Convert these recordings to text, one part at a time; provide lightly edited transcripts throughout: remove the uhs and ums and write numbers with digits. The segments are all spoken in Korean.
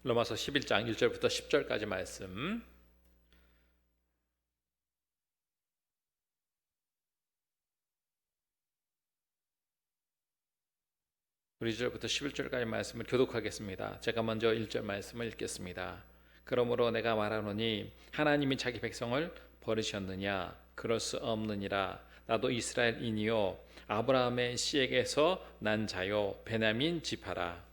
로마서 11장 1절부터 10절까지 말씀. 우리 1절부터 11절까지 말씀을 교독하겠습니다. 제가 먼저 1절 말씀을 읽겠습니다. 그러므로 내가 말하노니 하나님이 자기 백성을 버리셨느냐? 그럴 수 없느니라. 나도 이스라엘인이요 아브라함의 씨에게서 난 자요 베냐민 지파라.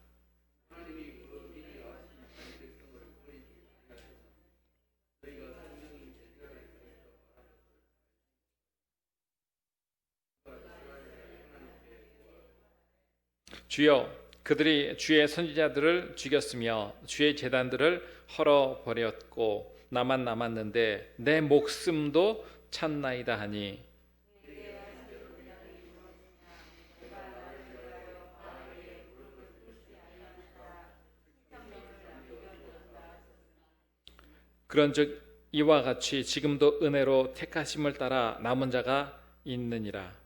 주여, 그들이 주의 선지자들을 죽였으며 주의 제단들을 헐어버렸고 나만 남았는데 내 목숨도 찾나이다 하니, 그런즉 이와 같이 지금도 은혜로 택하심을 따라 남은 자가 있느니라.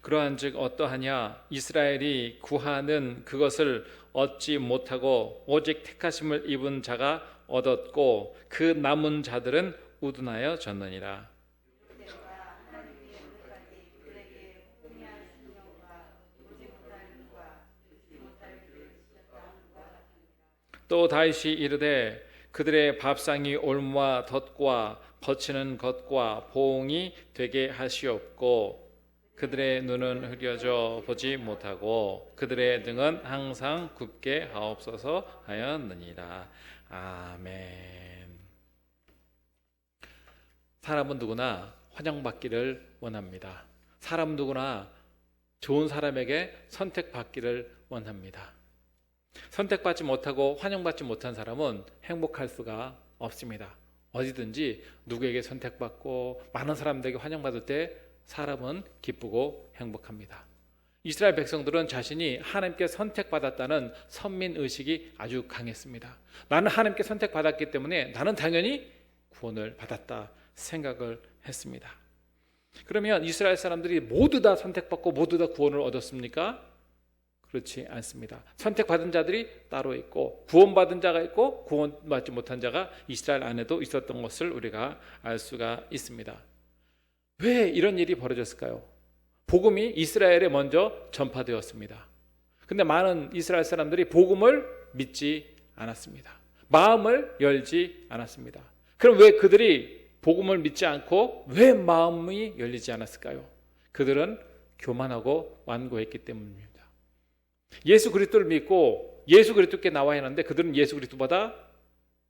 그러한즉 어떠하냐? 이스라엘이 구하는 그것을 얻지 못하고 오직 택하심을 입은 자가 얻었고 그 남은 자들은 우둔하여 졌느니라. 또 다윗이 이르되 그들의 밥상이 올무와 덫과 거치는 것과 보응이 되게 하시옵고 그들의 눈은 흐려져 보지 못하고 그들의 등은 항상 굽게 하옵소서 하였느니라. 아멘. 사람은 누구나 환영받기를 원합니다. 사람은 누구나 좋은 사람에게 선택받기를 원합니다. 선택받지 못하고 환영받지 못한 사람은 행복할 수가 없습니다. 어디든지 누구에게 선택받고 많은 사람들에게 환영받을 때 사람은 기쁘고 행복합니다. 이스라엘 백성들은 자신이 하나님께 선택받았다는 선민의식이 아주 강했습니다. 나는 하나님께 선택받았기 때문에 나는 당연히 구원을 받았다 생각을 했습니다. 그러면 이스라엘 사람들이 모두 다 선택받고 모두 다 구원을 얻었습니까? 그렇지 않습니다. 선택받은 자들이 따로 있고 구원받은 자가 있고 구원받지 못한 자가 이스라엘 안에도 있었던 것을 우리가 알 수가 있습니다. 왜 이런 일이 벌어졌을까요? 복음이 이스라엘에 먼저 전파되었습니다. 근데 많은 이스라엘 사람들이 복음을 믿지 않았습니다. 마음을 열지 않았습니다. 그럼 왜 그들이 복음을 믿지 않고 왜 마음이 열리지 않았을까요? 그들은 교만하고 완고했기 때문입니다. 예수 그리스도를 믿고 예수 그리스도께 나와야 하는데 그들은 예수 그리스도보다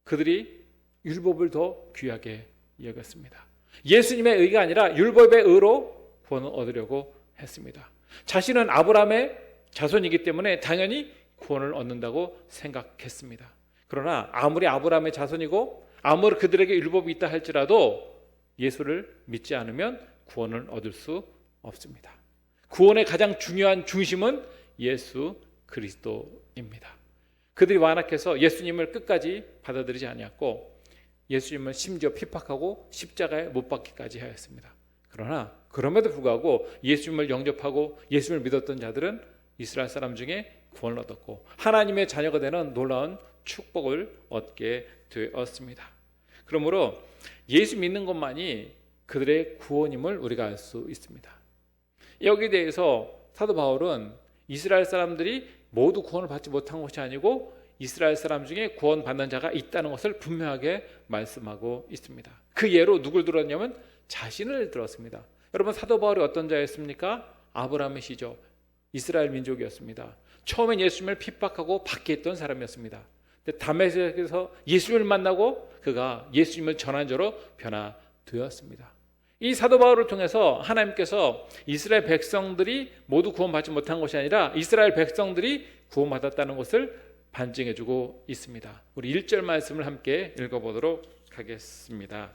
그들이 율법을 더 귀하게 여겼습니다. 예수님의 의가 아니라 율법의 의로 구원을 얻으려고 했습니다. 자신은 아브라함의 자손이기 때문에 당연히 구원을 얻는다고 생각했습니다. 그러나 아무리 아브라함의 자손이고 아무리 그들에게 율법이 있다 할지라도 예수를 믿지 않으면 구원을 얻을 수 없습니다. 구원의 가장 중요한 중심은 예수 그리스도입니다. 그들이 완악해서 예수님을 끝까지 받아들이지 아니했고 예수님을 심지어 핍박하고 십자가에 못 박기까지 하였습니다. 그러나 그럼에도 불구하고 예수님을 영접하고 예수님을 믿었던 자들은 이스라엘 사람 중에 구원을 얻었고 하나님의 자녀가 되는 놀라운 축복을 얻게 되었습니다. 그러므로 예수 믿는 것만이 그들의 구원임을 우리가 알 수 있습니다. 여기에 대해서 사도 바울은 이스라엘 사람들이 모두 구원을 받지 못한 것이 아니고 이스라엘 사람 중에 구원받는 자가 있다는 것을 분명하게 말씀하고 있습니다. 그 예로 누굴 들었냐면 자신을 들었습니다. 여러분 사도 바울이 어떤 자였습니까? 아브라함의 시조, 이스라엘 민족이었습니다. 처음엔 예수님을 핍박하고 박해했던 사람이었습니다. 근데 다메섹에서 예수님을 만나고 그가 예수님을 전한 자로 변화되었습니다. 이 사도 바울을 통해서 하나님께서 이스라엘 백성들이 모두 구원받지 못한 것이 아니라 이스라엘 백성들이 구원받았다는 것을 반증해주고 있습니다. 우리 1절 말씀을 함께 읽어보도록 하겠습니다.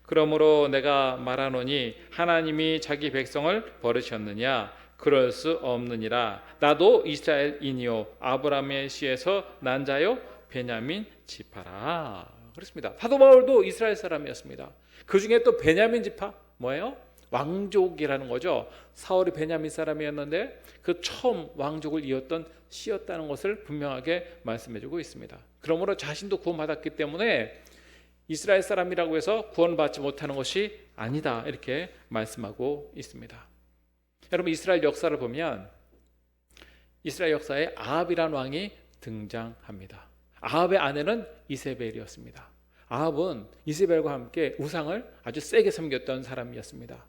그러므로 내가 말하노니 하나님이 자기 백성을 버리셨느냐? 그럴 수 없느니라. 나도 이스라엘인이요 아브라함의 씨에서 난 자요 베냐민 지파라. 그렇습니다. 사도 바울도 이스라엘 사람이었습니다. 그 중에 또 베냐민 지파 뭐예요? 왕족이라는 거죠. 사울이 베냐민 사람이었는데 그 처음 왕족을 이었던 씨였다는 것을 분명하게 말씀해주고 있습니다. 그러므로 자신도 구원받았기 때문에 이스라엘 사람이라고 해서 구원받지 못하는 것이 아니다, 이렇게 말씀하고 있습니다. 여러분, 이스라엘 역사를 보면 이스라엘 역사에 아합이라는 왕이 등장합니다. 아합의 아내는 이세벨이었습니다. 아합은 이세벨과 함께 우상을 아주 세게 섬겼던 사람이었습니다.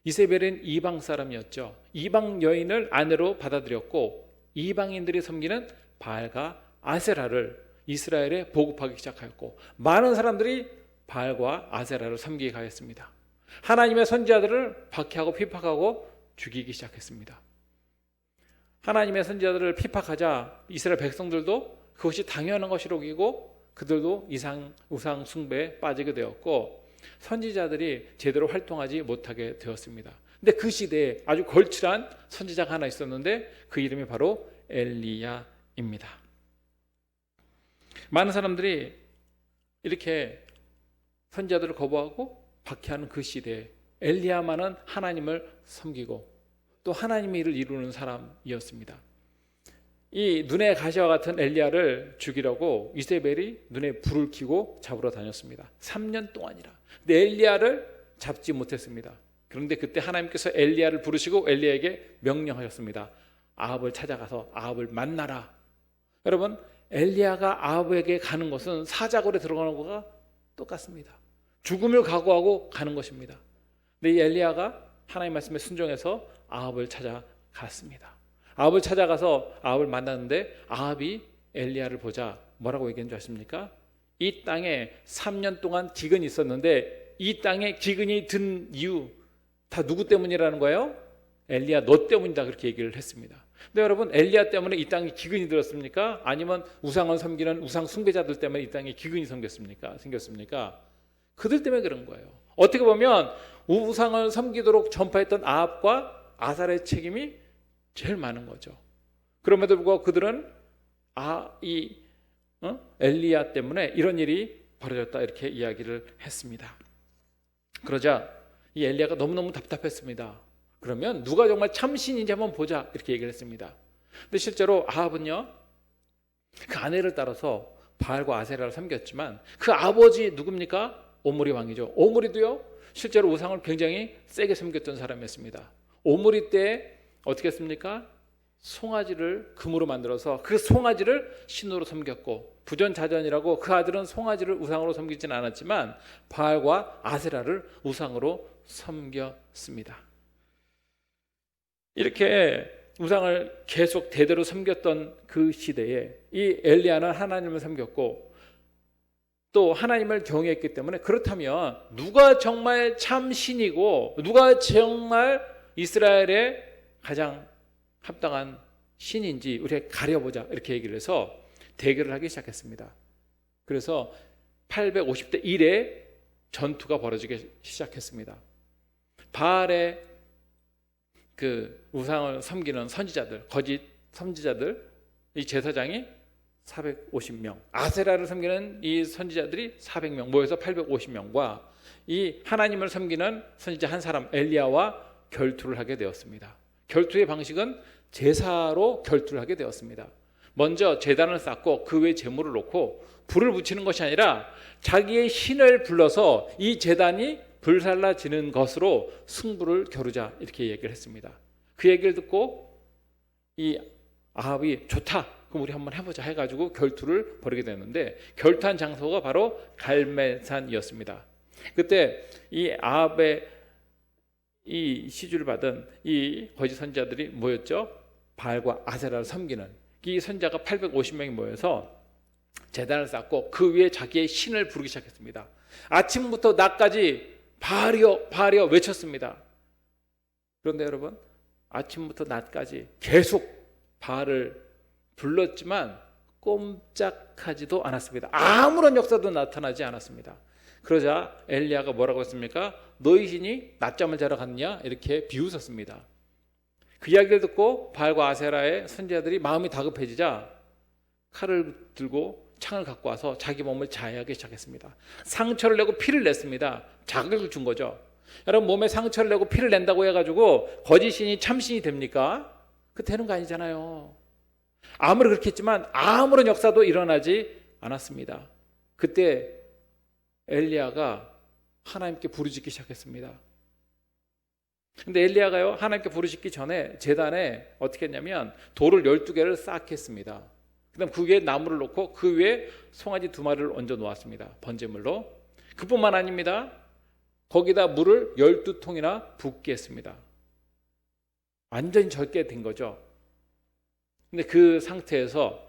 이세벨은 이방 사람이었죠. 이방 여인을 아내로 받아들였고 이방인들이 섬기는 바알과 아세라를 이스라엘에 보급하기 시작하였고 많은 사람들이 바알과 아세라를 섬기게 하였습니다. 하나님의 선지자들을 박해하고 피박하고 죽이기 시작했습니다. 하나님의 선지자들을 피박하자 이스라엘 백성들도 그것이 당연한 것이라고 여기고 그들도 우상 숭배에 빠지게 되었고 선지자들이 제대로 활동하지 못하게 되었습니다. 근데 그 시대에 아주 걸출한 선지자가 하나 있었는데 그 이름이 바로 엘리야입니다. 많은 사람들이 이렇게 선지자들을 거부하고 박해하는 그 시대에 엘리야만은 하나님을 섬기고 또 하나님의 일을 이루는 사람이었습니다. 이 눈의 가시와 같은 엘리야를 죽이려고 이세벨이 눈에 불을 켜고 잡으러 다녔습니다. 3년 동안이라. 근데 엘리야를 잡지 못했습니다. 그런데 그때 하나님께서 엘리야를 부르시고 엘리야에게 명령하셨습니다. 아합을 찾아가서 아합을 만나라. 여러분, 엘리야가 아합에게 가는 것은 사자굴에 들어가는 것과 똑같습니다. 죽음을 각오하고 가는 것입니다. 근데 이 엘리야가 하나님 말씀에 순종해서 아합을 찾아갔습니다. 아합을 찾아가서 아합을 만났는데 아합이 엘리야를 보자 뭐라고 얘기한 줄 아십니까? 이 땅에 3년 동안 기근이 있었는데 이 땅에 기근이 든 이유 다 누구 때문이라는 거예요? 엘리야 너 때문이다, 그렇게 얘기를 했습니다. 근데 여러분, 엘리야 때문에 이 땅에 기근이 들었습니까? 아니면 우상을 섬기는 우상 숭배자들 때문에 이 땅에 기근이 생겼습니까? 그들 때문에 그런 거예요. 어떻게 보면 우상을 섬기도록 전파했던 아합과 아사랴의 책임이 제일 많은 거죠. 그럼에도 불구하고 그들은 엘리야 때문에 이런 일이 벌어졌다, 이렇게 이야기를 했습니다. 그러자 이 엘리야가 너무너무 답답했습니다. 그러면 누가 정말 참신인지 한번 보자, 이렇게 얘기를 했습니다. 근데 실제로 아합은요, 그 아내를 따라서 바알과 아세라를 섬겼지만 그 아버지 누굽니까? 오므리 왕이죠. 오므리도요 실제로 우상을 굉장히 세게 섬겼던 사람이었습니다. 오므리 때 어떻게 했습니까? 송아지를 금으로 만들어서 그 송아지를 신으로 섬겼고 부전자전이라고 그 아들은 송아지를 우상으로 섬기지는 않았지만 바알과 아세라를 우상으로 섬겼습니다. 이렇게 우상을 계속 대대로 섬겼던 그 시대에 이 엘리야는 하나님을 섬겼고 또 하나님을 경외했기 때문에 그렇다면 누가 정말 참 신이고 누가 정말 이스라엘의 가장 합당한 신인지 우리가 가려보자, 이렇게 얘기를 해서 대결을 하기 시작했습니다. 그래서 850대 1에 전투가 벌어지기 시작했습니다. 바알의 그 우상을 섬기는 선지자들, 거짓 선지자들, 이 제사장이 450명, 아세라를 섬기는 이 선지자들이 400명 모여서 850명과 이 하나님을 섬기는 선지자 한 사람 엘리야와 결투를 하게 되었습니다. 결투의 방식은 제사로 결투를 하게 되었습니다. 먼저 제단을 쌓고 그 위에 제물을 놓고 불을 붙이는 것이 아니라 자기의 신을 불러서 이 제단이 불살라지는 것으로 승부를 겨루자, 이렇게 얘기를 했습니다. 그 얘기를 듣고 이 아합이 좋다, 그럼 우리 한번 해보자 해가지고 결투를 벌이게 됐는데 결투한 장소가 바로 갈멜산이었습니다. 그때 이 아합의 이 시주를 받은 이 거짓 선지자들이 모였죠. 바알과 아세라를 섬기는 이 선지자가 850명이 모여서 제단을 쌓고 그 위에 자기의 신을 부르기 시작했습니다. 아침부터 낮까지 바알이여 바알이여 외쳤습니다. 그런데 여러분, 아침부터 낮까지 계속 바알을 불렀지만 꼼짝하지도 않았습니다. 아무런 역사도 나타나지 않았습니다. 그러자 엘리야가 뭐라고 했습니까? 너희 신이 낮잠을 자러 갔느냐? 이렇게 비웃었습니다. 그 이야기를 듣고 바알과 아세라의 선지자들이 마음이 다급해지자 칼을 들고 창을 갖고 와서 자기 몸을 자해하기 시작했습니다. 상처를 내고 피를 냈습니다. 자극을 준 거죠. 여러분 몸에 상처를 내고 피를 낸다고 해가지고 거짓신이 참신이 됩니까? 그 되는 거 아니잖아요. 아무리 그렇게 했지만 아무런 역사도 일어나지 않았습니다. 그때 엘리야가 하나님께 부르짖기 시작했습니다. 근데 엘리야가요, 하나님께 부르짖기 전에 제단에 어떻게 했냐면 돌을 12개를 쌓게 했습니다. 그다음 그 위에 나무를 놓고 그 위에 송아지 2마리를 얹어 놓았습니다. 번제물로. 그뿐만 아닙니다. 거기다 물을 12통이나 붓게 했습니다. 완전히 적게 된 거죠. 근데 그 상태에서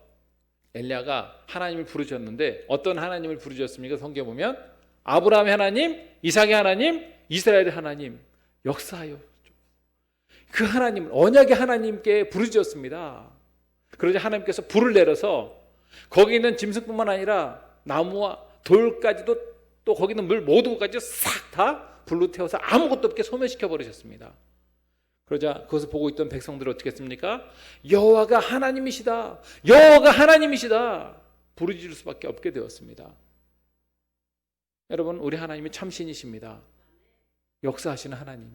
엘리야가 하나님을 부르짖었는데 어떤 하나님을 부르짖었습니까? 성경에 보면 아브라함의 하나님, 이삭의 하나님, 이스라엘의 하나님, 역사하여. 그 하나님, 언약의 하나님께 부르짖었습니다. 그러자 하나님께서 불을 내려서 거기 있는 짐승뿐만 아니라 나무와 돌까지도 또 거기 있는 물 모든 것까지 싹 다 불로 태워서 아무것도 없게 소멸시켜 버리셨습니다. 그러자 그것을 보고 있던 백성들은 어떻게 했습니까? 여호와가 하나님이시다. 여호와가 하나님이시다. 부르짖을 수밖에 없게 되었습니다. 여러분, 우리 하나님이 참신이십니다. 역사하시는 하나님.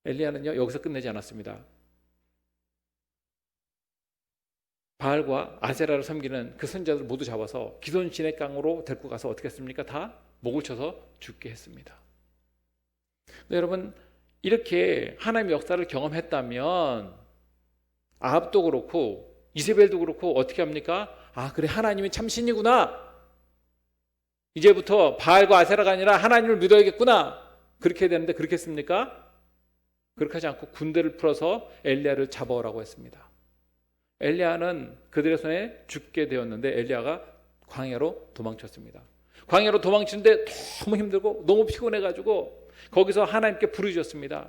엘리야는요, 여기서 끝내지 않았습니다. 바알과 아세라를 섬기는 그 선지자들 모두 잡아서 기손 시냇강으로 데리고 가서 어떻게 했습니까? 다 목을 쳐서 죽게 했습니다. 근데 여러분, 이렇게 하나님의 역사를 경험했다면 아합도 그렇고 이세벨도 그렇고 어떻게 합니까? 아, 그래, 하나님이 참신이구나. 이제부터 바알과 아세라가 아니라 하나님을 믿어야겠구나. 그렇게 해야 되는데 그렇게 했습니까? 그렇게 하지 않고 군대를 풀어서 엘리야를 잡아오라고 했습니다. 엘리야는 그들의 손에 죽게 되었는데 엘리야가 광야로 도망쳤습니다. 광야로 도망치는데 너무 힘들고 너무 피곤해가지고 거기서 하나님께 부르짖었습니다.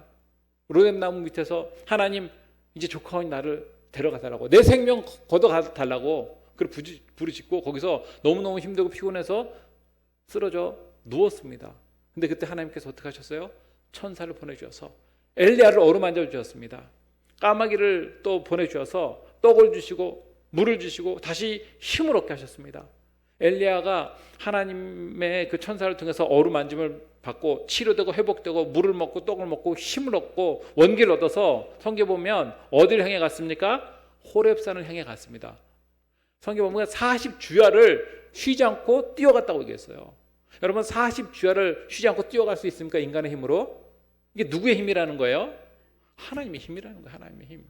로뎀나무 밑에서 하나님, 이제 조카원이 나를 데려가달라고, 내 생명 걷어가달라고 부르짖고 거기서 너무너무 힘들고 피곤해서 쓰러져 누웠습니다. 근데 그때 하나님께서 어떻게 하셨어요? 천사를 보내주셔서 엘리야를 어루만져 주셨습니다. 까마귀를 또 보내주셔서 떡을 주시고 물을 주시고 다시 힘을 얻게 하셨습니다. 엘리야가 하나님의 그 천사를 통해서 어루만짐을 받고 치료되고 회복되고 물을 먹고 떡을 먹고 힘을 얻고 원기를 얻어서 성경에 보면 어디를 향해 갔습니까? 호렙산을 향해 갔습니다. 성경에 보면 40주야를 쉬지 않고 뛰어갔다고 얘기했어요. 여러분, 40주야를 쉬지 않고 뛰어갈 수 있습니까? 인간의 힘으로? 이게 누구의 힘이라는 거예요? 하나님의 힘이라는 거예요. 하나님의 힘.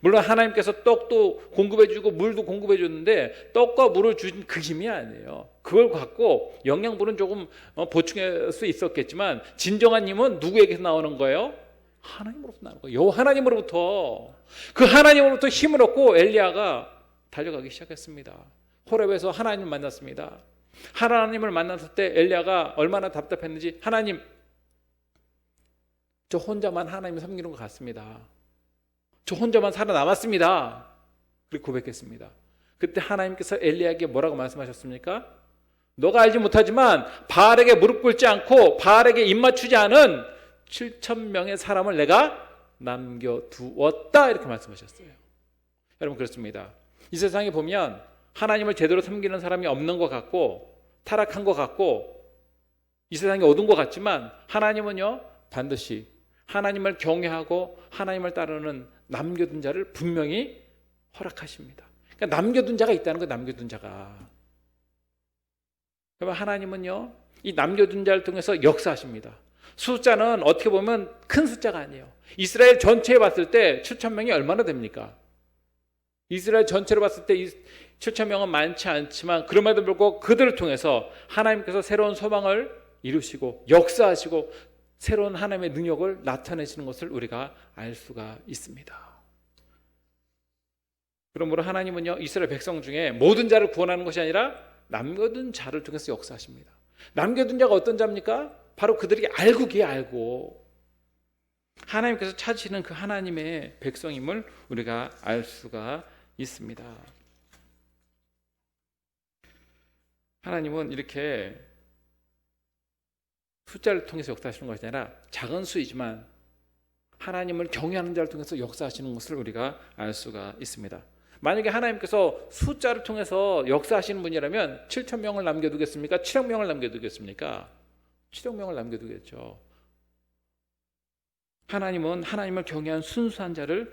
물론 하나님께서 떡도 공급해주고 물도 공급해줬는데 떡과 물을 주신 그 힘이 아니에요. 그걸 갖고 영양분은 조금 보충할 수 있었겠지만 진정한 힘은 누구에게서 나오는 거예요? 하나님으로부터 나오는 거예요. 하나님으로부터. 그 하나님으로부터 힘을 얻고 엘리야가 달려가기 시작했습니다. 호렙에서 하나님을 만났습니다. 하나님을 만났을 때 엘리야가 얼마나 답답했는지, 하나님, 저 혼자만 하나님을 섬기는 것 같습니다. 저 혼자만 살아남았습니다. 그렇게 고백했습니다. 그때 하나님께서 엘리야에게 뭐라고 말씀하셨습니까? 너가 알지 못하지만 바알에게 무릎 꿇지 않고 바알에게 입맞추지 않은 7,000명의 사람을 내가 남겨두었다. 이렇게 말씀하셨어요. 여러분, 그렇습니다. 이 세상에 보면 하나님을 제대로 섬기는 사람이 없는 것 같고 타락한 것 같고 이 세상이 어두운 것 같지만 하나님은요, 반드시 하나님을 경외하고 하나님을 따르는 남겨둔 자를 분명히 허락하십니다. 그러니까 남겨둔 자가 있다는 거예요. 남겨둔 자가. 그러면 하나님은요, 이 남겨둔 자를 통해서 역사하십니다. 숫자는 어떻게 보면 큰 숫자가 아니에요. 이스라엘 전체에 봤을 때 7,000명이 얼마나 됩니까? 이스라엘 전체로 봤을 때 7,000명은 많지 않지만 그럼에도 불구하고 그들을 통해서 하나님께서 새로운 소망을 이루시고 역사하시고 새로운 하나님의 능력을 나타내시는 것을 우리가 알 수가 있습니다. 그러므로 하나님은요, 이스라엘 백성 중에 모든 자를 구원하는 것이 아니라 남겨둔 자를 통해서 역사하십니다. 남겨둔 자가 어떤 자입니까? 바로 그들이 알고 알고 하나님께서 찾으시는 그 하나님의 백성임을 우리가 알 수가 있습니다. 하나님은 이렇게 숫자를 통해서 역사하시는 것이 아니라 작은 수이지만 하나님을 경외하는 자를 통해서 역사하시는 것을 우리가 알 수가 있습니다. 만약에 하나님께서 숫자를 통해서 역사하시는 분이라면 7,000명을 남겨두겠습니까? 7억 명을 남겨두겠습니까? 실형명을 남겨두겠죠. 하나님은 하나님을 경외한 순수한 자를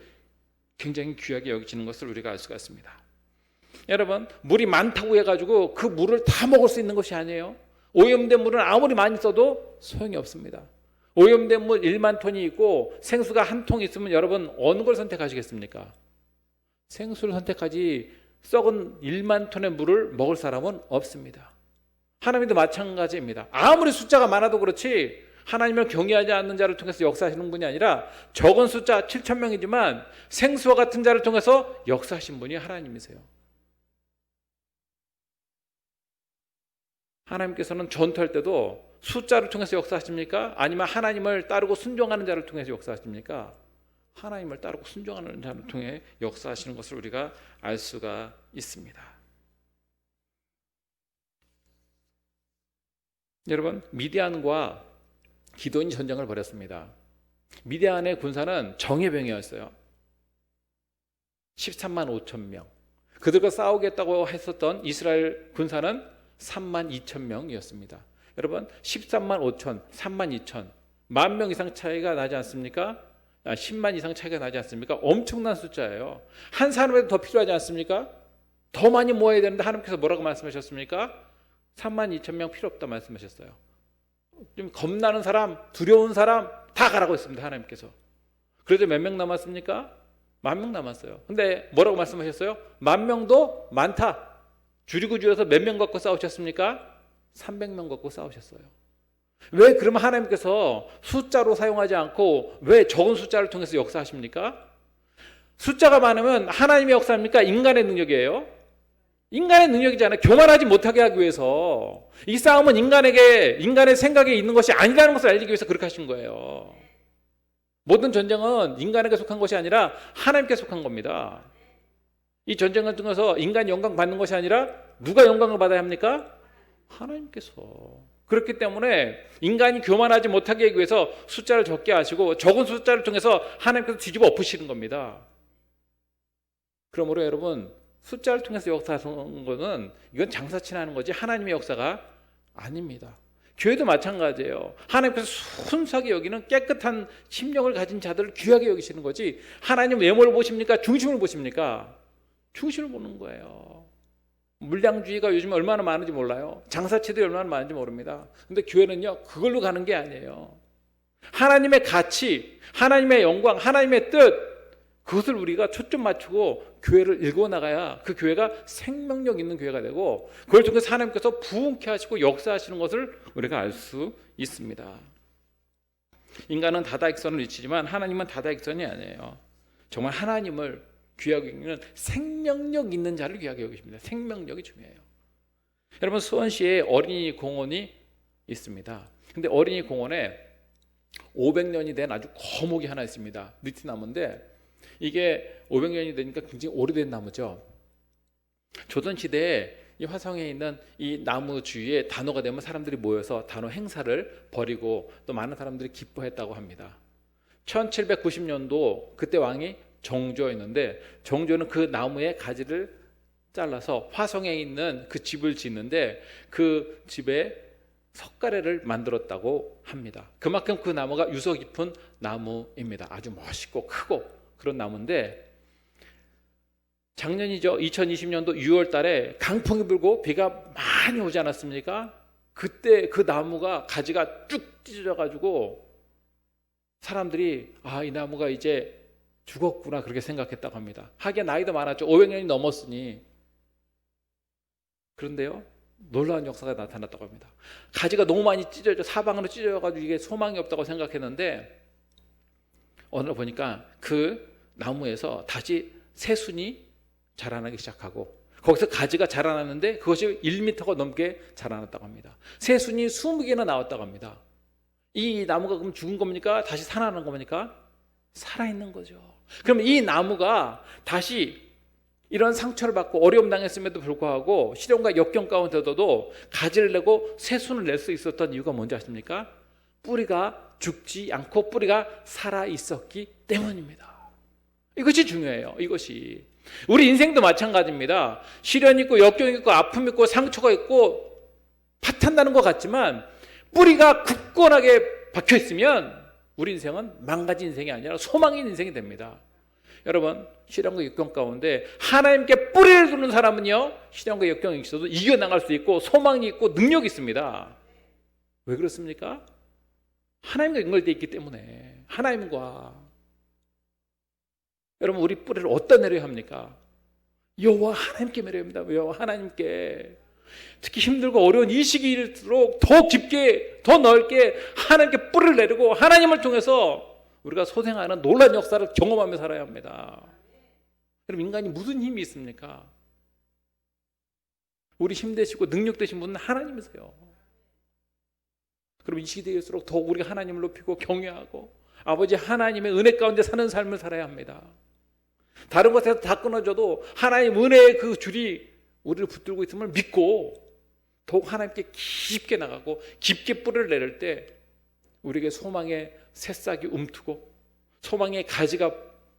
굉장히 귀하게 여기시는 것을 우리가 알 수가 있습니다. 여러분, 물이 많다고 해가지고 그 물을 다 먹을 수 있는 것이 아니에요. 오염된 물은 아무리 많이 써도 소용이 없습니다. 오염된 물 1만 톤이 있고 생수가 한 통 있으면 여러분 어느 걸 선택하시겠습니까? 생수를 선택하지 썩은 1만 톤의 물을 먹을 사람은 없습니다. 하나님도 마찬가지입니다. 아무리 숫자가 많아도 그렇지 하나님을 경외하지 않는 자를 통해서 역사하시는 분이 아니라 적은 숫자 7,000명이지만 생수와 같은 자를 통해서 역사하신 분이 하나님이세요. 하나님께서는 전투할 때도 숫자를 통해서 역사하십니까? 아니면 하나님을 따르고 순종하는 자를 통해서 역사하십니까? 하나님을 따르고 순종하는 자를 통해 역사하시는 것을 우리가 알 수가 있습니다. 여러분, 미디안과 기도인이 전쟁을 벌였습니다. 미디안의 군사는 정예병이었어요. 13만 5천 명. 그들과 싸우겠다고 했었던 이스라엘 군사는 3만 2천 명이었습니다. 여러분, 13만 5천, 3만 2천, 10,000명 이상 차이가 나지 않습니까? 10만 이상 차이가 나지 않습니까? 엄청난 숫자예요. 한 사람에도 더 필요하지 않습니까? 더 많이 모아야 되는데 하나님께서 뭐라고 말씀하셨습니까? 3만 2천 명 필요 없다 말씀하셨어요. 좀 겁나는 사람, 두려운 사람 다 가라고 했습니다. 하나님께서. 그래도 몇 명 남았습니까? 10,000명 남았어요. 근데 뭐라고 말씀하셨어요? 10,000명도 많다. 줄이고 줄여서 몇 명 갖고 싸우셨습니까? 300명 갖고 싸우셨어요. 왜 그러면 하나님께서 숫자로 사용하지 않고 왜 적은 숫자를 통해서 역사하십니까? 숫자가 많으면 하나님의 역사입니까? 인간의 능력이에요? 인간의 능력이잖아요. 교만하지 못하게 하기 위해서. 이 싸움은 인간의 생각에 있는 것이 아니라는 것을 알리기 위해서 그렇게 하신 거예요. 모든 전쟁은 인간에게 속한 것이 아니라 하나님께 속한 겁니다. 이 전쟁을 통해서 인간이 영광 받는 것이 아니라 누가 영광을 받아야 합니까? 하나님께서. 그렇기 때문에 인간이 교만하지 못하게 하기 위해서 숫자를 적게 하시고 적은 숫자를 통해서 하나님께서 뒤집어 엎으시는 겁니다. 그러므로 여러분, 숫자를 통해서 역사하는 것은 이건 장사치나 하는 거지 하나님의 역사가 아닙니다. 교회도 마찬가지예요. 하나님께서 순수하게 여기는 깨끗한 심령을 가진 자들을 귀하게 여기시는 거지 하나님 외모를 보십니까? 중심을 보십니까? 중심을 보는 거예요. 물량주의가 요즘 얼마나 많은지 몰라요. 장사치도 얼마나 많은지 모릅니다. 근데 교회는요, 그걸로 가는 게 아니에요. 하나님의 가치, 하나님의 영광, 하나님의 뜻, 그것을 우리가 초점 맞추고 교회를 읽어나가야 그 교회가 생명력 있는 교회가 되고 그걸 통해서 하나님께서 부흥케 하시고 역사하시는 것을 우리가 알 수 있습니다. 인간은 다다익선을 잊히지만 하나님은 다다익선이 아니에요. 정말 하나님을 귀하게 여기는 생명력 있는 자를 귀하게 여기십니다. 생명력이 중요해요. 여러분, 수원시에 어린이 공원이 있습니다. 근데 어린이 공원에 500년이 된 아주 거목이 하나 있습니다. 느티나무인데 이게 500년이 되니까 굉장히 오래된 나무죠. 조선시대에 이 화성에 있는 이 나무 주위에 단오가 되면 사람들이 모여서 단오 행사를 벌이고 또 많은 사람들이 기뻐했다고 합니다. 1790년도 그때 왕이 정조였는데 정조는 그 나무의 가지를 잘라서 화성에 있는 그 집을 짓는데 그 집에 석가래를 만들었다고 합니다. 그만큼 그 나무가 유서 깊은 나무입니다. 아주 멋있고 크고 그런 나무인데 작년이죠. 2020년도 6월 달에 강풍이 불고 비가 많이 오지 않았습니까? 그때 그 나무가 가지가 쭉 찢어져 가지고 사람들이 이 나무가 이제 죽었구나 그렇게 생각했다고 합니다. 하기야 나이도 많았죠. 500년이 넘었으니. 그런데요, 놀라운 역사가 나타났다고 합니다. 가지가 너무 많이 찢어져 사방으로 찢어져가지고 이게 소망이 없다고 생각했는데 어느 날 보니까 그 나무에서 다시 새순이 자라나기 시작하고 거기서 가지가 자라났는데 그것이 1m가 넘게 자라났다고 합니다. 새순이 20개나 나왔다고 합니다. 이 나무가 그럼 죽은 겁니까? 다시 살아나는 겁니까? 살아있는 거죠. 그럼 이 나무가 다시 이런 상처를 받고 어려움 당했음에도 불구하고 시련과 역경 가운데서도 가지를 내고 새순을 낼 수 있었던 이유가 뭔지 아십니까? 뿌리가 죽지 않고 뿌리가 살아있었기 때문입니다. 이것이 중요해요. 이것이 우리 인생도 마찬가지입니다. 시련이 있고 역경이 있고 아픔이 있고 상처가 있고 파탄나는 것 같지만 뿌리가 굳건하게 박혀 있으면 우리 인생은 망가진 인생이 아니라 소망인 인생이 됩니다. 여러분, 시련과 역경 가운데 하나님께 뿌리를 두는 사람은요, 시련과 역경이 있어도 이겨나갈 수 있고 소망이 있고 능력이 있습니다. 왜 그렇습니까? 하나님과 연결되어 있기 때문에. 하나님과. 여러분, 우리 뿌리를 어디다 내려야 합니까? 여호와 하나님께 내려야 합니다. 여호와 하나님께. 특히 힘들고 어려운 이 시기일수록 더 깊게, 더 넓게 하나님께 뿌리를 내리고 하나님을 통해서 우리가 소생하는 놀라운 역사를 경험하며 살아야 합니다. 그럼 인간이 무슨 힘이 있습니까? 우리 힘되시고 능력되신 분은 하나님이세요. 그럼 이 시대일수록 더욱 우리가 하나님을 높이고 경외하고 아버지 하나님의 은혜 가운데 사는 삶을 살아야 합니다. 다른 것에서 다 끊어져도 하나님 은혜의 그 줄이 우리를 붙들고 있음을 믿고 더욱 하나님께 깊게 나가고 깊게 뿌리를 내릴 때 우리에게 소망의 새싹이 움트고 소망의 가지가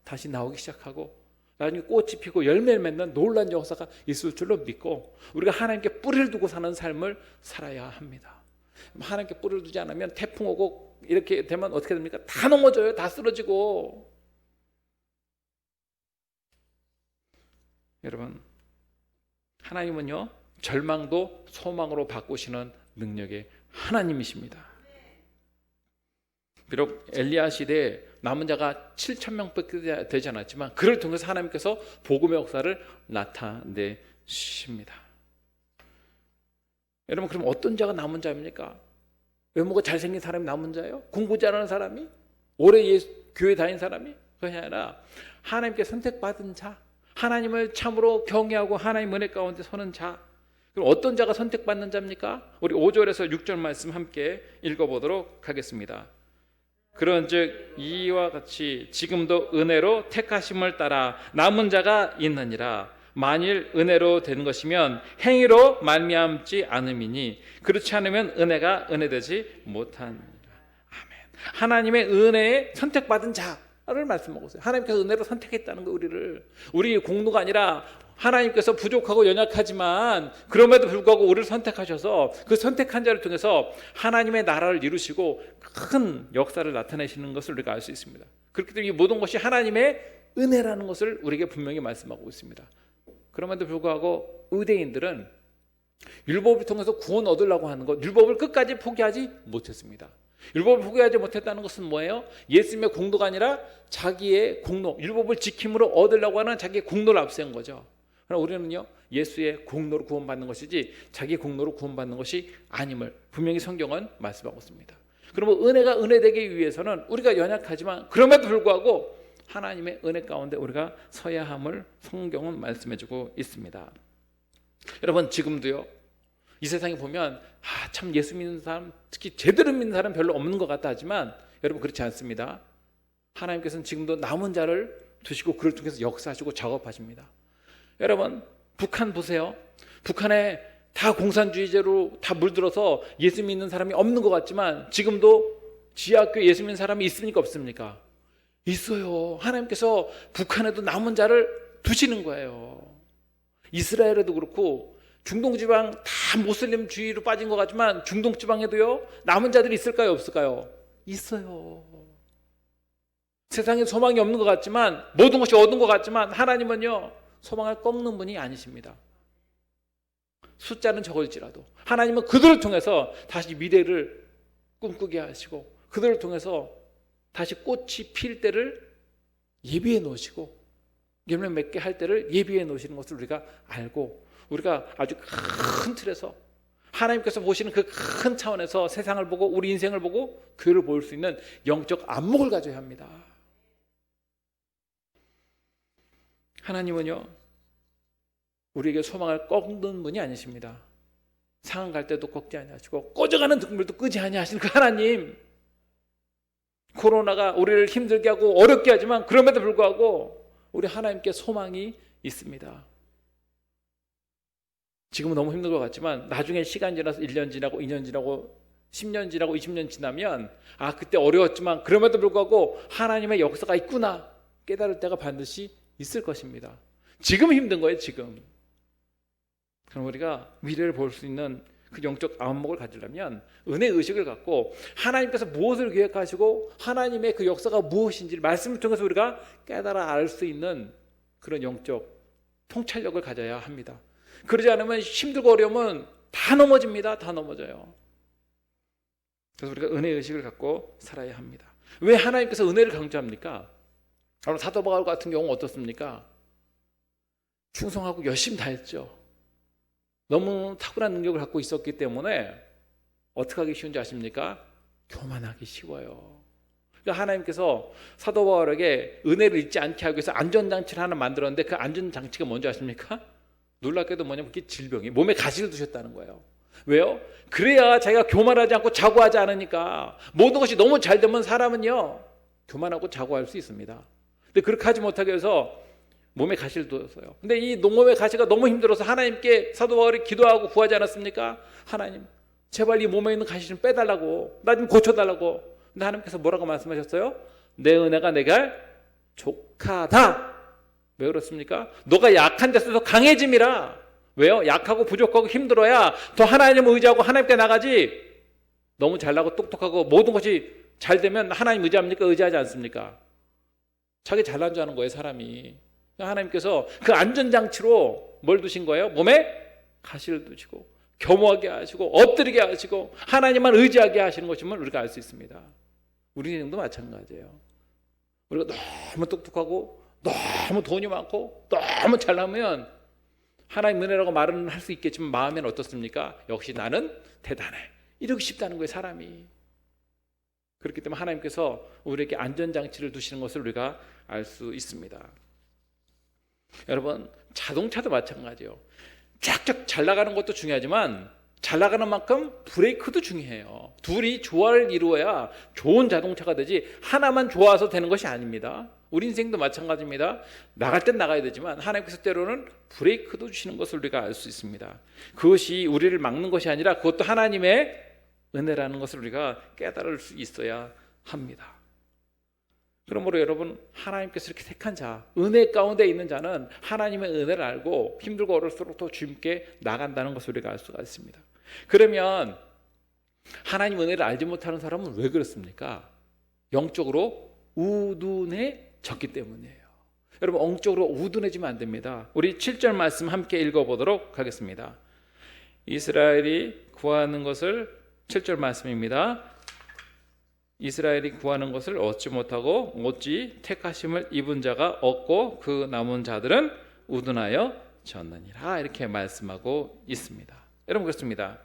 다시 나오기 시작하고 나중에 꽃이 피고 열매를 맺는 놀라운 역사가 있을 줄로 믿고 우리가 하나님께 뿌리를 두고 사는 삶을 살아야 합니다. 하나님께 뿌리를 두지 않으면 태풍 오고 이렇게 되면 어떻게 됩니까? 다 넘어져요. 다 쓰러지고. 여러분, 하나님은요, 절망도 소망으로 바꾸시는 능력의 하나님이십니다. 비록 엘리야 시대에 남은 자가 7,000명밖에 되지 않았지만 그를 통해서 하나님께서 복음의 역사를 나타내십니다. 여러분, 그럼 어떤 자가 남은 자입니까? 외모가 잘생긴 사람이 남은 자예요? 공부 잘하는 사람이? 오래 교회 다닌 사람이? 그것이 아니라 하나님께 선택받은 자, 하나님을 참으로 경외하고 하나님 은혜 가운데 서는 자. 그럼 어떤 자가 선택받는 자입니까? 우리 5절에서 6절 말씀 함께 읽어보도록 하겠습니다. 그런즉 이와 같이 지금도 은혜로 택하심을 따라 남은 자가 있느니라. 만일 은혜로 되는 것이면 행위로 말미암지 않음이니 그렇지 않으면 은혜가 은혜되지 못하니라. 아멘. 하나님의 은혜에 선택받은 자를 말씀하고 있어요. 하나님께서 은혜로 선택했다는 거, 우리 공로가 아니라 하나님께서 부족하고 연약하지만 그럼에도 불구하고 우리를 선택하셔서 그 선택한 자를 통해서 하나님의 나라를 이루시고 큰 역사를 나타내시는 것을 우리가 알 수 있습니다. 그렇기 때문에 이 모든 것이 하나님의 은혜라는 것을 우리에게 분명히 말씀하고 있습니다. 그럼에도 불구하고 의대인들은 율법을 통해서 구원 얻으려고 하는 것, 율법을 끝까지 포기하지 못했습니다. 율법을 포기하지 못했다는 것은 뭐예요? 예수님의 공로가 아니라 자기의 공로, 율법을 지킴으로 얻으려고 하는 자기의 공로를 앞세운 거죠. 그러나 우리는요, 예수의 공로로 구원받는 것이지 자기 공로로 구원받는 것이 아님을 분명히 성경은 말씀하고 있습니다. 그러면 은혜가 은혜되기 위해서는 우리가 연약하지만 그럼에도 불구하고 하나님의 은혜 가운데 우리가 서야 함을 성경은 말씀해주고 있습니다. 여러분, 지금도요, 이 세상에 보면 참 예수 믿는 사람, 특히 제대로 믿는 사람 별로 없는 것 같다 하지만 여러분, 그렇지 않습니다. 하나님께서는 지금도 남은 자를 두시고 그를 통해서 역사하시고 작업하십니다. 여러분, 북한 보세요. 북한에 다 공산주의제로 다 물들어서 예수 믿는 사람이 없는 것 같지만 지금도 지하교회 예수 믿는 사람이 있습니까, 없습니까? 있어요. 하나님께서 북한에도 남은 자를 두시는 거예요. 이스라엘에도 그렇고 중동지방 다 모슬림주의로 빠진 것 같지만 중동지방에도요, 남은 자들이 있을까요, 없을까요? 있어요. 세상에 소망이 없는 것 같지만 모든 것이 얻은 것 같지만 하나님은요, 소망을 꺾는 분이 아니십니다. 숫자는 적을지라도 하나님은 그들을 통해서 다시 미래를 꿈꾸게 하시고 그들을 통해서 다시 꽃이 필 때를 예비해 놓으시고 열매 맺게 할 때를 예비해 놓으시는 것을 우리가 알고 우리가 아주 큰 틀에서 하나님께서 보시는 그 큰 차원에서 세상을 보고 우리 인생을 보고 교회를 볼 수 있는 영적 안목을 가져야 합니다. 하나님은요, 우리에게 소망을 꺾는 분이 아니십니다. 상한 갈 때도 꺾지 아니하시고 꺼져가는 등불도 끄지 아니하시는 그 하나님, 코로나가 우리를 힘들게 하고 어렵게 하지만 그럼에도 불구하고 우리 하나님께 소망이 있습니다. 지금은 너무 힘든 것 같지만 나중에 시간 지나서 1년 지나고 2년 지나고 10년 지나고 20년 지나면 그때 어려웠지만 그럼에도 불구하고 하나님의 역사가 있구나 깨달을 때가 반드시 있을 것입니다. 지금 힘든 거예요, 지금. 그럼 우리가 미래를 볼 수 있는 그 영적 안목을 가지려면 은혜 의식을 갖고 하나님께서 무엇을 계획하시고 하나님의 그 역사가 무엇인지를 말씀을 통해서 우리가 깨달아 알 수 있는 그런 영적 통찰력을 가져야 합니다. 그러지 않으면 힘들고 어려우면 다 넘어집니다. 다 넘어져요. 그래서 우리가 은혜 의식을 갖고 살아야 합니다. 왜 하나님께서 은혜를 강조합니까? 사도 바울 같은 경우는 어떻습니까? 충성하고 열심히 다했죠. 너무 탁월한 능력을 갖고 있었기 때문에 어떻게 하기 쉬운지 아십니까? 교만하기 쉬워요. 그러니까 하나님께서 사도 바울에게 은혜를 잊지 않게 하기 위해서 안전장치를 하나 만들었는데 그 안전장치가 뭔지 아십니까? 놀랍게도 뭐냐면 그게 질병이 몸에 가시를 두셨다는 거예요. 왜요? 그래야 자기가 교만하지 않고 자고하지 않으니까. 모든 것이 너무 잘 되면 사람은요 교만하고 자고할 수 있습니다. 근데 그렇게 하지 못하게 해서 몸에 가시를 두었어요. 근데 이 몸의 가시가 너무 힘들어서 하나님께 사도 바울이 기도하고 구하지 않았습니까? 하나님 제발 이 몸에 있는 가시 좀 빼달라고, 나 좀 고쳐달라고. 근데 하나님께서 뭐라고 말씀하셨어요? 내 은혜가 내가 족하다. 왜 그렇습니까? 너가 약한 데서 더 강해짐이라. 왜요? 약하고 부족하고 힘들어야 더 하나님을 의지하고 하나님께 나가지. 너무 잘나고 똑똑하고 모든 것이 잘 되면 하나님 의지합니까? 의지하지 않습니까? 자기 잘난 줄 아는 거예요, 사람이. 하나님께서 그 안전장치로 뭘 두신 거예요? 몸에 가시를 두시고 겸허하게 하시고 엎드리게 하시고 하나님만 의지하게 하시는 것임을 우리가 알 수 있습니다. 우리 인생도 마찬가지예요. 우리가 너무 똑똑하고 너무 돈이 많고 너무 잘나면 하나님 은혜라고 말은 할 수 있겠지만 마음에는 어떻습니까? 역시 나는 대단해. 이러고 싶다는 거예요, 사람이. 그렇기 때문에 하나님께서 우리에게 안전장치를 두시는 것을 우리가 알 수 있습니다. 여러분, 자동차도 마찬가지예요. 쫙쫙 잘 나가는 것도 중요하지만 잘 나가는 만큼 브레이크도 중요해요. 둘이 조화를 이루어야 좋은 자동차가 되지 하나만 좋아서 되는 것이 아닙니다. 우리 인생도 마찬가지입니다. 나갈 땐 나가야 되지만 하나님께서 때로는 브레이크도 주시는 것을 우리가 알 수 있습니다. 그것이 우리를 막는 것이 아니라 그것도 하나님의 은혜라는 것을 우리가 깨달을 수 있어야 합니다. 그러므로 여러분, 하나님께서 이렇게 택한 자, 은혜 가운데 있는 자는 하나님의 은혜를 알고 힘들고 어려울수록 더 주님께 나간다는 것을 우리가 알 수가 있습니다. 그러면 하나님 은혜를 알지 못하는 사람은 왜 그렇습니까? 영적으로 우둔해졌기 때문이에요. 여러분, 영적으로 우둔해지면 안 됩니다. 우리 7절 말씀 함께 읽어보도록 하겠습니다. 이스라엘이 구하는 것을 7절 말씀입니다. 이스라엘이 구하는 것을 얻지 못하고 어찌 택하심을 입은 자가 얻고 그 남은 자들은 우둔하여 졌느니라. 이렇게 말씀하고 있습니다. 여러분, 그렇습니다.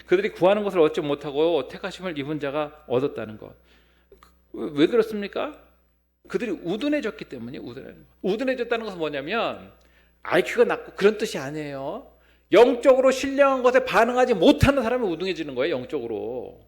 그들이 구하는 것을 얻지 못하고 택하심을 입은 자가 얻었다는 것. 왜 그렇습니까? 그들이 우둔해졌기 때문이에요. 우둔해졌다는 것은 뭐냐면 IQ가 낮고 그런 뜻이 아니에요. 영적으로 신령한 것에 반응하지 못하는 사람이 우둔해지는 거예요. 영적으로.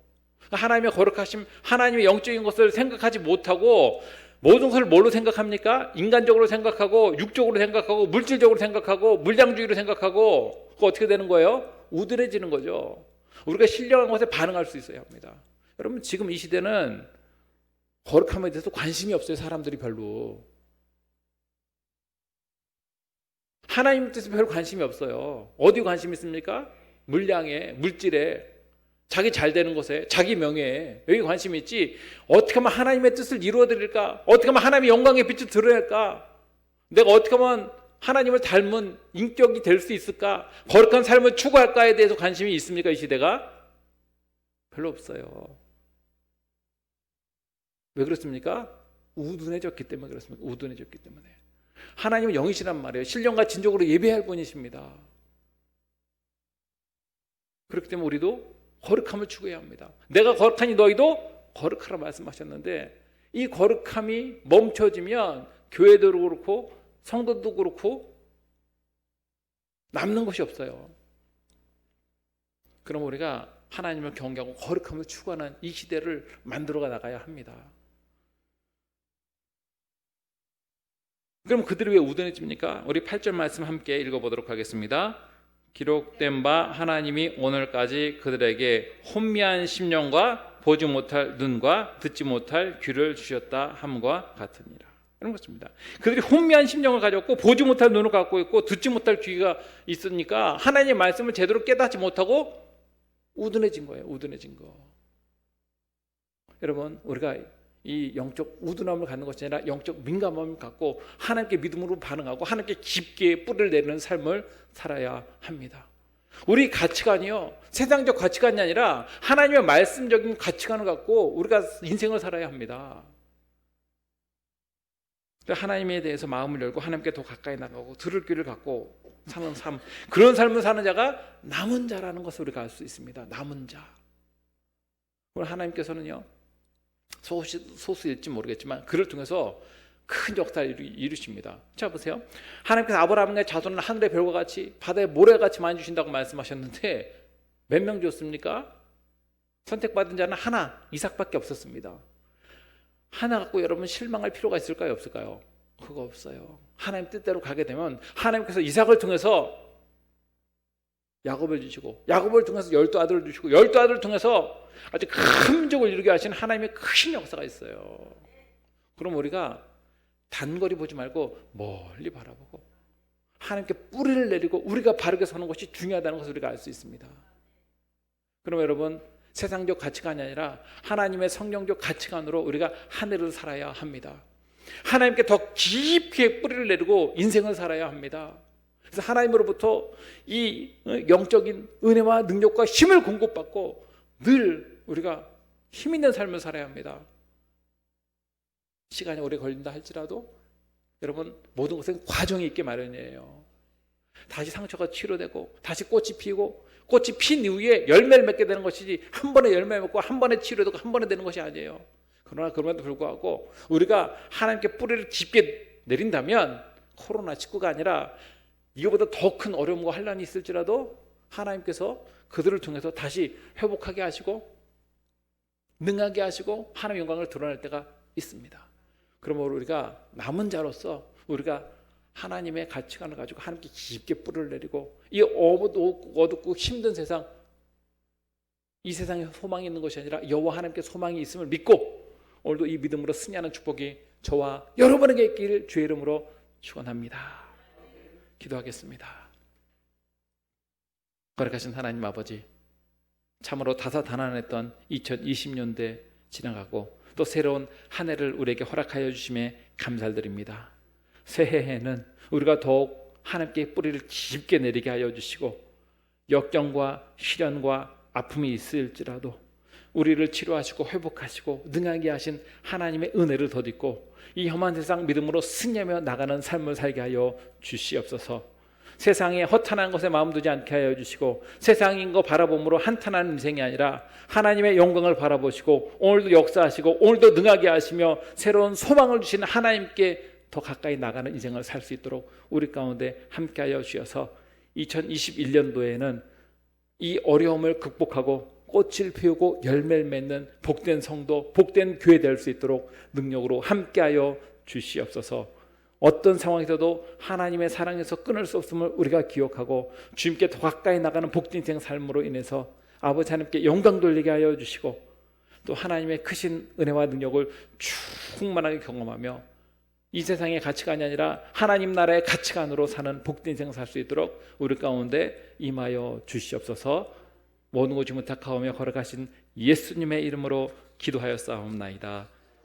하나님의 거룩하심, 하나님의 영적인 것을 생각하지 못하고 모든 것을 뭘로 생각합니까? 인간적으로 생각하고 육적으로 생각하고 물질적으로 생각하고 물량주의로 생각하고 그거 어떻게 되는 거예요? 우둔해지는 거죠. 우리가 신령한 것에 반응할 수 있어야 합니다. 여러분, 지금 이 시대는 거룩함에 대해서 관심이 없어요. 사람들이 별로. 하나님 뜻에 별 관심이 없어요. 어디 관심이 있습니까? 물량에, 물질에, 자기 잘 되는 것에, 자기 명예에 여기 관심이 있지 어떻게 하면 하나님의 뜻을 이루어드릴까? 어떻게 하면 하나님의 영광의 빛을 드러낼까? 내가 어떻게 하면 하나님을 닮은 인격이 될 수 있을까? 거룩한 삶을 추구할까에 대해서 관심이 있습니까? 이 시대가? 별로 없어요. 왜 그렇습니까? 우둔해졌기 때문에 그렇습니까? 우둔해졌기 때문에. 하나님은 영이시란 말이에요. 신령과 진정으로 예배할 분이십니다. 그렇기 때문에 우리도 거룩함을 추구해야 합니다. 내가 거룩하니 너희도 거룩하라 말씀하셨는데 이 거룩함이 멈춰지면 교회도 그렇고 성도도 그렇고 남는 것이 없어요. 그럼 우리가 하나님을 경외하고 거룩함을 추구하는 이 시대를 만들어 나가야 합니다. 그럼 그들이 왜 우둔해집니까? 우리 8절 말씀 함께 읽어보도록 하겠습니다. 기록된 바 하나님이 오늘까지 그들에게 혼미한 심령과 보지 못할 눈과 듣지 못할 귀를 주셨다 함과 같으니라. 이런 것입니다. 그들이 혼미한 심령을 가졌고 보지 못할 눈을 갖고 있고 듣지 못할 귀가 있으니까 하나님의 말씀을 제대로 깨닫지 못하고 우둔해진 거예요. 우둔해진 거. 여러분, 우리가 이 영적 우둔함을 갖는 것이 아니라 영적 민감함을 갖고 하나님께 믿음으로 반응하고 하나님께 깊게 뿌리를 내리는 삶을 살아야 합니다. 우리 가치관이요, 세상적 가치관이 아니라 하나님의 말씀적인 가치관을 갖고 우리가 인생을 살아야 합니다. 하나님에 대해서 마음을 열고 하나님께 더 가까이 나가고 들을 귀를 갖고 사는 삶, 그런 삶을 사는 자가 남은 자라는 것을 우리가 알 수 있습니다. 남은 자. 오늘 하나님께서는요, 소수일지 모르겠지만 그를 통해서 큰 역사를 이루십니다. 자, 보세요. 하나님께서 아브라함의 자손은 하늘의 별과 같이 바다의 모래같이 많이 주신다고 말씀하셨는데 몇 명 줬습니까? 선택받은 자는 하나, 이삭밖에 없었습니다. 하나 갖고 여러분 실망할 필요가 있을까요? 없을까요? 그거 없어요. 하나님 뜻대로 가게 되면 하나님께서 이삭을 통해서 야곱을 주시고, 야곱을 통해서 12아들을 주시고, 12아들을 통해서 아주 큰 민족을 이루게 하신 하나님의 큰 역사가 있어요. 그럼 우리가 단거리 보지 말고 멀리 바라보고 하나님께 뿌리를 내리고 우리가 바르게 서는 것이 중요하다는 것을 우리가 알 수 있습니다. 그럼 여러분, 세상적 가치관이 아니라 하나님의 성경적 가치관으로 우리가 한 해를 살아야 합니다. 하나님께 더 깊게 뿌리를 내리고 인생을 살아야 합니다. 그래서 하나님으로부터 이 영적인 은혜와 능력과 힘을 공급받고 늘 우리가 힘 있는 삶을 살아야 합니다. 시간이 오래 걸린다 할지라도 여러분, 모든 것은 과정이 있게 마련이에요. 다시 상처가 치료되고 다시 꽃이 피고 꽃이 핀 이후에 열매를 맺게 되는 것이지 한 번에 열매 맺고 한 번에 치료되고 한 번에 되는 것이 아니에요. 그러나 그럼에도 불구하고 우리가 하나님께 뿌리를 깊게 내린다면 코로나19가 아니라 이거보다 더 큰 어려움과 환난이 있을지라도 하나님께서 그들을 통해서 다시 회복하게 하시고 능하게 하시고 하나님의 영광을 드러낼 때가 있습니다. 그러므로 우리가 남은 자로서 우리가 하나님의 가치관을 가지고 하나님께 깊게 뿌리를 내리고 이 어둡고 힘든 세상, 이 세상에 소망이 있는 것이 아니라 여호와 하나님께 소망이 있음을 믿고 오늘도 이 믿음으로 승리하는 축복이 저와 여러분에게 있기를 주의 이름으로 축원합니다. 기도하겠습니다. 거룩하신 하나님 아버지, 참으로 다사다난했던 2020년대 지나가고 또 새로운 한 해를 우리에게 허락하여 주심에 감사드립니다. 새해에는 우리가 더욱 하나님께 뿌리를 깊게 내리게 하여 주시고 역경과 시련과 아픔이 있을지라도 우리를 치료하시고 회복하시고 능하게 하신 하나님의 은혜를 덧입고 이 험한 세상 믿음으로 승리하며 나가는 삶을 살게 하여 주시옵소서. 세상에 허탄한 것에 마음 두지 않게 하여 주시고 세상인 거 바라봄으로 한탄하는 인생이 아니라 하나님의 영광을 바라보시고 오늘도 역사하시고 오늘도 능하게 하시며 새로운 소망을 주시는 하나님께 더 가까이 나가는 인생을 살 수 있도록 우리 가운데 함께 하여 주셔서 2021년도에는 이 어려움을 극복하고 꽃을 피우고 열매를 맺는 복된 성도, 복된 교회 될 수 있도록 능력으로 함께하여 주시옵소서. 어떤 상황에서도 하나님의 사랑에서 끊을 수 없음을 우리가 기억하고 주님께 더 가까이 나가는 복된 인생 삶으로 인해서 아버지 하나님께 영광 돌리게 하여 주시고 또 하나님의 크신 은혜와 능력을 충만하게 경험하며 이 세상의 가치관이 아니라 하나님 나라의 가치관으로 사는 복된 인생 살 수 있도록 우리 가운데 임하여 주시옵소서. 모든 것 주문 탁하오며 걸어가신 예수님의 이름으로 기도하였사옵나이다.